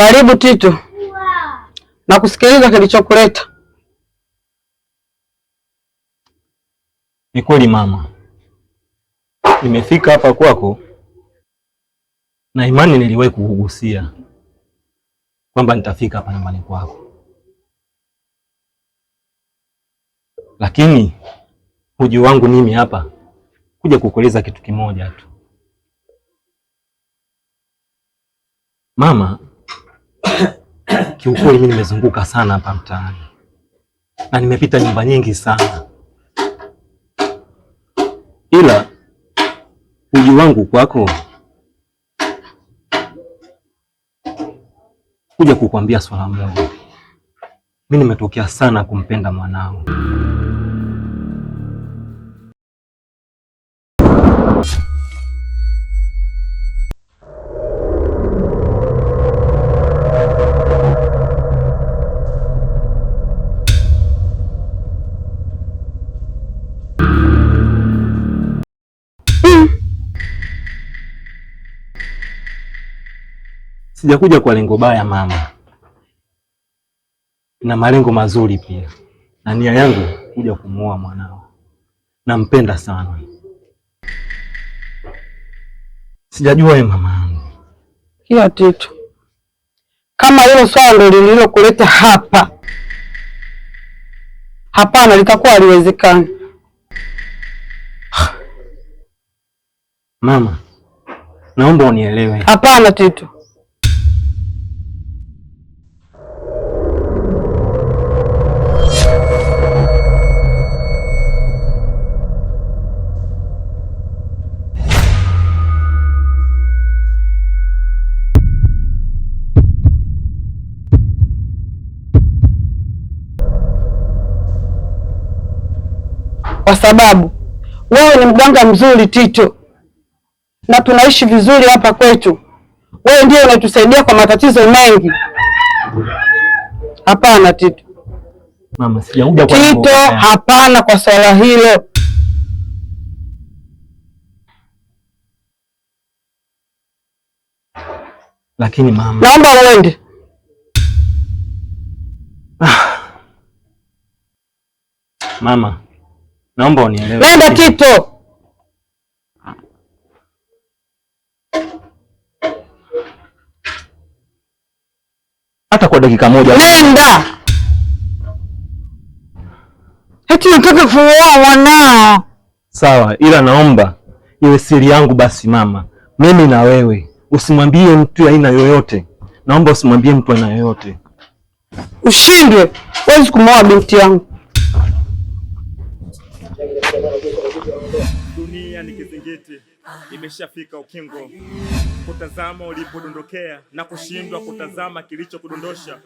Karibu Tito, na kusikiliza kilichokuleta. Ni kweli mama, nimefika hapa kwako na imani niliwahi kukugusia kwamba nitafika hapa nyumbani kwako, lakini ujio wangu mimi hapa kuja kukueleza kitu kimoja tu mama. Kiukweli mimi nimezunguka sana hapa mtaani na nimepita nyumba nyingi sana, ila ujio wangu kwako kuja kukwambia swala moja. Mimi nimetokea sana kumpenda mwanao. Sijakuja kwa lengo baya mama, na malengo mazuri pia, na nia yangu kuja kumuoa mwanao. Nampenda sana. Sijajua wewe mama yangu. Kia Tito, kama hilo swala ndio lililokuleta hapa, hapana, litakuwa haliwezekani. Mama, naomba unielewe. Hapana Tito. Kwa sababu wewe ni mganga mzuri Tito, na tunaishi vizuri hapa kwetu. Wewe ndiye unatusaidia kwa matatizo mengi. Hapana Tito. Mama, sijakuja kwa Tito, hapana kwa swala hilo. Lakini mama, naomba uende. Mama, naomba unielewe. Nenda Tito. Hata kwa dakika moja. Nenda. Eti nataka kuoa mwanao. Sawa, ila naomba iwe siri yangu basi mama. Mimi na wewe. Usimwambie mtu aina yoyote. Naomba usimwambie mtu aina yoyote. Ushindwe. Huwezi kumwoa binti yangu. Dunia ni kizingiti, imeshafika ukingo. Kutazama ulipodondokea na kushindwa kutazama kilichokudondosha.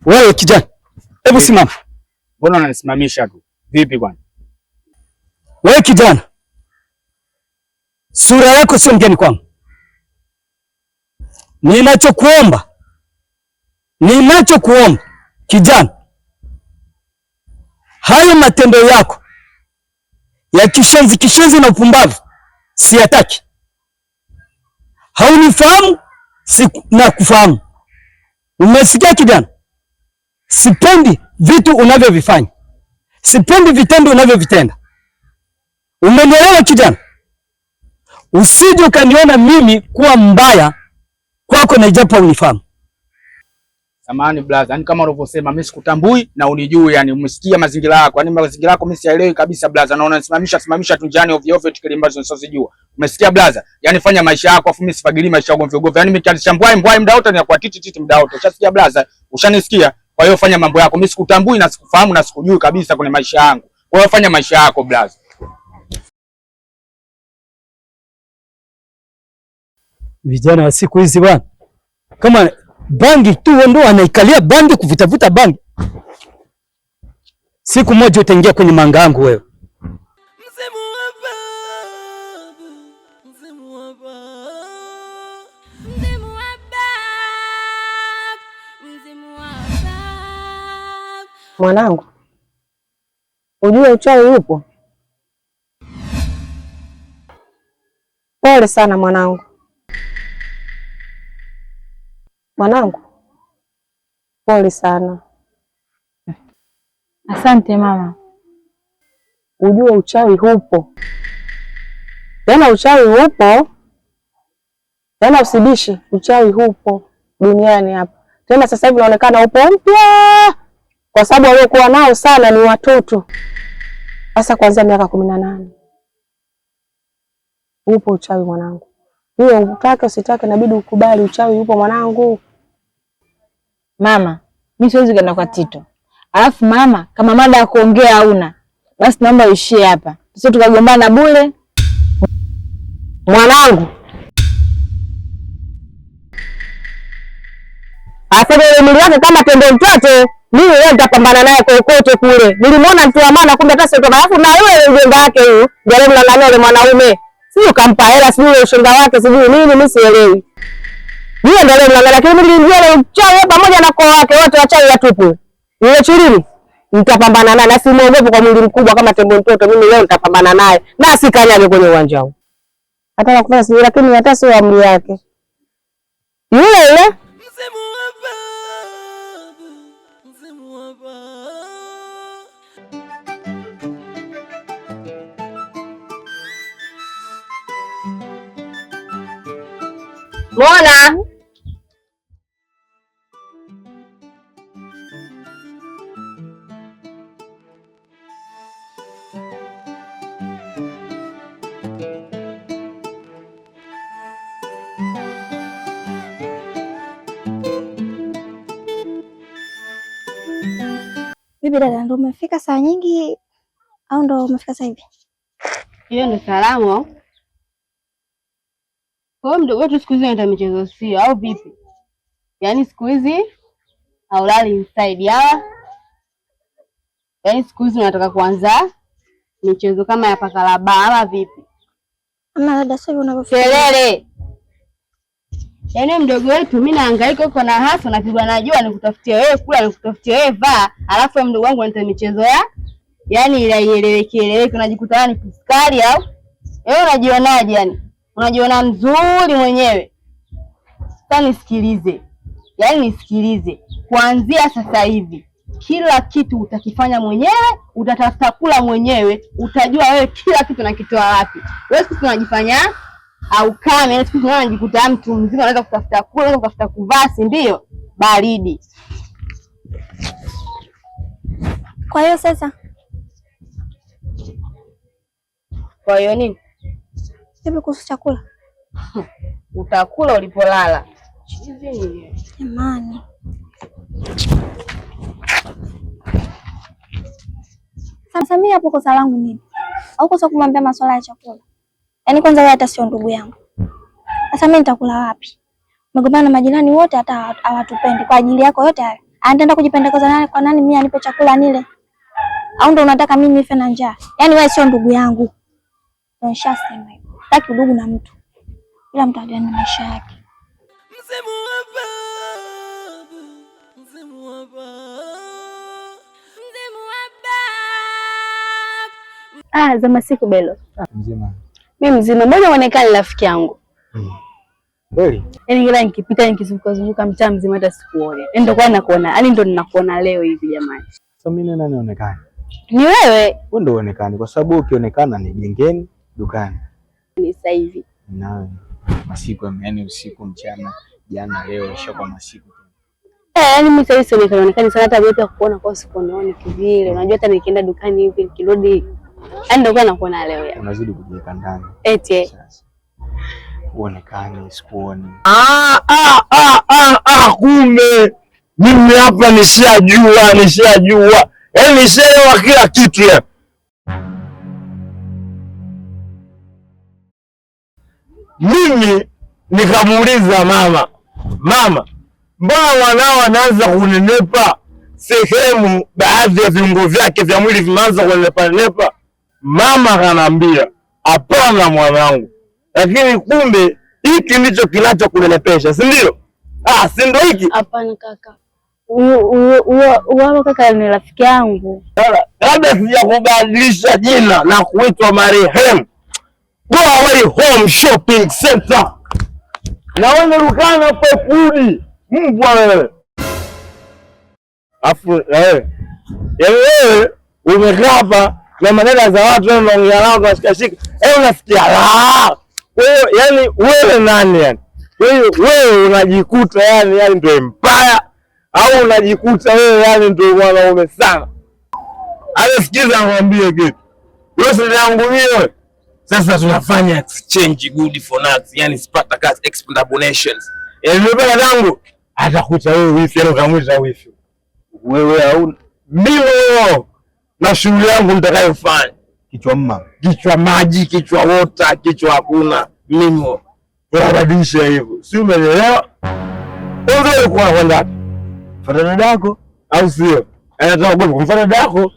Wewe kijana, hebu simama. Mbona unanisimamisha tu? Vipi bwana? Wewe kijana, sura yako sio mgeni kwangu. Ninachokuomba kijana, hayo matendo yako ya kishenzi na upumbavu siyataki. Haunifahamu, na kufahamu. Umesikia kijana? Sipendi vitu unavyovifanya, sipendi vitendo unavyovitenda. Umenielewa kijana? Usije ukaniona mimi kuwa mbaya kwako na ijapo unifahamu. Samahani blaza, yani kama unavyosema mimi sikutambui na unijui, yani umesikia mazingira yako. Yani mazingira yako mimi sielewi kabisa blaza, na unanisimamisha tu njiani ovyo ovyo tikeli ambazo nisizijua. Umesikia blaza? Yani fanya maisha yako afu mimi sifagili maisha yangu ovyo ovyo. Yani mimi kialishambwai mbwai muda wote ni kwa titi muda wote. Ushasikia blaza? Ushanisikia? Kwa hiyo fanya mambo yako. Mimi sikutambui na sikufahamu na sikujui kabisa kwenye maisha yangu. Kwa hiyo fanya maisha yako blaza. Vijana wa siku hizi bwana, kama bangi tu ndo anaikalia bangi, kuvutavuta bangi. Siku moja utaingia kwenye manga yangu wewe. Mwanangu, ujue uchawi upo. Pole sana mwanangu. Mwanangu, pole sana. Asante mama. Ujue uchawi hupo, tena uchawi hupo, tena usibishi, uchawi hupo duniani hapa. Tena sasa hivi unaonekana upo mpya, kwa sababu waliokuwa nao sana ni watoto sasa kuanzia miaka 18. Upo uchawi mwanangu, hiyo utake usitake inabidi ukubali, uchawi upo mwanangu. Mama, mimi siwezi kwenda kwa Tito. Alafu mama, kama mada ya kuongea hauna, basi naomba uishie hapa. Sisi tukagombana bure. Mwanangu, asema ile mwili wake kama tendo mtoto, mimi leo nitapambana naye kokote kule. Nilimwona mtu wa maana, kumbe hata sio. Alafu na yule mjomba wake huyu, ndio mnang'ania yule mwanaume. Sio kampa hela, sio ushinda wake, sijui nini, mimi sielewi. Yeye ndio mnang'ania, lakini mimi nilijua ile uchawi pamoja na koo wake wote wachawi watupu. Yule chilini nitapambana naye, na simuogope kwa mwili mkubwa kama tembo mtoto. Mimi leo nitapambana naye na sikanyage kwenye uwanja huu. Hata nakufanya sijui, lakini hata sio amri yake. Yule Mona. Bibi dada, ndo umefika saa nyingi au ndo umefika sasa hivi? Hiyo ndo salamu. Kwa mdogo wetu siku hizi anaenda michezo sio au vipi? Yaani siku hizi haulali inside hawa. Yaani siku hizi unataka kuanza michezo kama ya pakalaba ama vipi? Ama dada sasa unavyofikia. Kelele. Yaani mdogo wetu mimi nahangaika huko na hasa napigwa na jua nikutafutia wewe kula nikutafutia wewe vaa, alafu mdogo wangu anaenda michezo ya yaani ile ieleweke unajikuta ni piskali au? Wewe unajionaje yani? Unajiona mzuri mwenyewe. Sasa nisikilize. Yaani nisikilize. Kuanzia sasa hivi kila kitu utakifanya mwenyewe, utatafuta kula mwenyewe, utajua wewe kila kitu nakitoa wapi. Wewe siku tunajifanya au kama siku tunajikuta mtu mzima anaweza kutafuta kula, anaweza kutafuta kuvaa, si ndio? Baridi. Kwa hiyo sasa. Kwa hiyo nini? Hivi kuhusu chakula. Utakula ulipolala. Jamani. Sasa mimi hapo kosa langu nini? Au kosa kumwambia masuala ya chakula? Yaani kwanza wewe hata sio ndugu yangu. Sasa mimi nitakula wapi? Mgombana na majirani wote hata hawatupendi kwa ajili yako yote hayo. Anaenda kujipendekeza nani kwa nani mimi anipe chakula nile? Au ndo unataka mimi nife na njaa? Yaani wewe sio ndugu yangu. Nishasema hivyo. Sitaki udugu na mtu. Kila mtu ajue na maisha yake. Zama siku Belo. Mzima. Mimi mzima, mbona uonekane rafiki yangu? Kweli? Yaani kila nikipita nikizunguka mtaa mzima hata sikuone. Yaani ndio kwa nakuona, yaani ndio ninakuona leo hivi jamani. Sasa mimi nani naonekana? Ni wewe. Wewe ndio uonekane kwa sababu ukionekana ni gengeni dukani. Ni sasa hivi. Nawe masiku yaani usiku mchana jana leo ishakuwa masiku. Yaani mimi sasa hivi sionekani sana hata vipi kuona kwa sikuoni kivile. Unajua hata nikienda dukani hivi nikirudi yaani ndio kwa nakuona leo ya. Unazidi kujiweka ndani. Eti. Uonekane sikuoni. Kumbe mimi hapa nishajua. Yaani nishaelewa kila kitu ya. Mimi nikamuuliza mama, mbona wanao wanaanza kunenepa sehemu, baadhi ya viungo vyake vya mwili vimeanza kunenepa? Mama akaniambia, hapana mwanangu, lakini kumbe hiki ndicho kinachokunenepesha, si ndio? Si ndio hiki? Hapana kaka. Uwa kaka ni rafiki yangu. Labda sijakubadilisha jina na kuitwa marehemu. Go away home shopping center. Na wewe rukana pepudi. mbwa wewe. Afu wewe umekaa hapa na maneno za watu unaongea nao unashikashika. Unasikia la. Wewe wewe nani yani? Wewe unajikuta yani ndio empire au unajikuta wewe ndio mwanaume sana? Sikiza ngwambie kitu. Wewe si yangu wewe. Sasa tunafanya exchange good for nuts, yani Spartacus expandations. Nimependa tangu atakuta wewe wifi au kamwita wifi. Wewe au mimi na shughuli yangu nitakayofanya. Kichwa mma, kichwa maji, kichwa water, kichwa hakuna. Mimi tunabadilisha hivyo. Si umeelewa? Wewe kwa kwenda fanya dada yako au sio? Anataka kumfanya dada yako.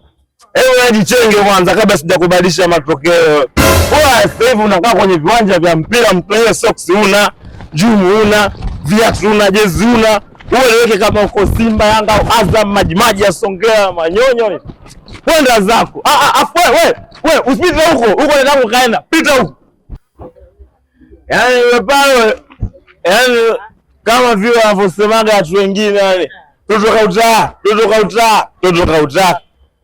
Unajichenge kwanza kabla sijakubadilisha matokeo. Sasa hivi unakaa kwenye viwanja vya mpira, mtoe socks una, jumu una, viatu una, jezi una. Wewe kama uko Simba, Yanga au Azam, Majimaji ya Songea, Manyonyo. Kwenda zako. Wewe usipite huko nataka kaenda. Pita huko. Wewe pale kama vile wanavyosemaga watu wengine Toto kautaa.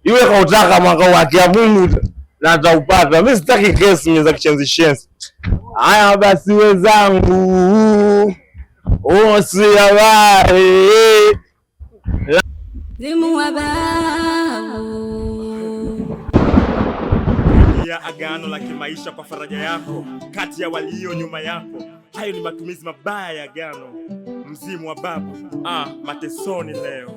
Iwe kautaka mwaka wake ya Mungu na ataupata. Mimi sitaki kesi za kichenzi. Haya basi wenzangu. Si habari. Zimu wa babu. Ya agano la kimaisha kwa faraja yako kati ya walio nyuma yako. Hayo ni matumizi mabaya ya agano. Mzimu wa babu. Matesoni leo.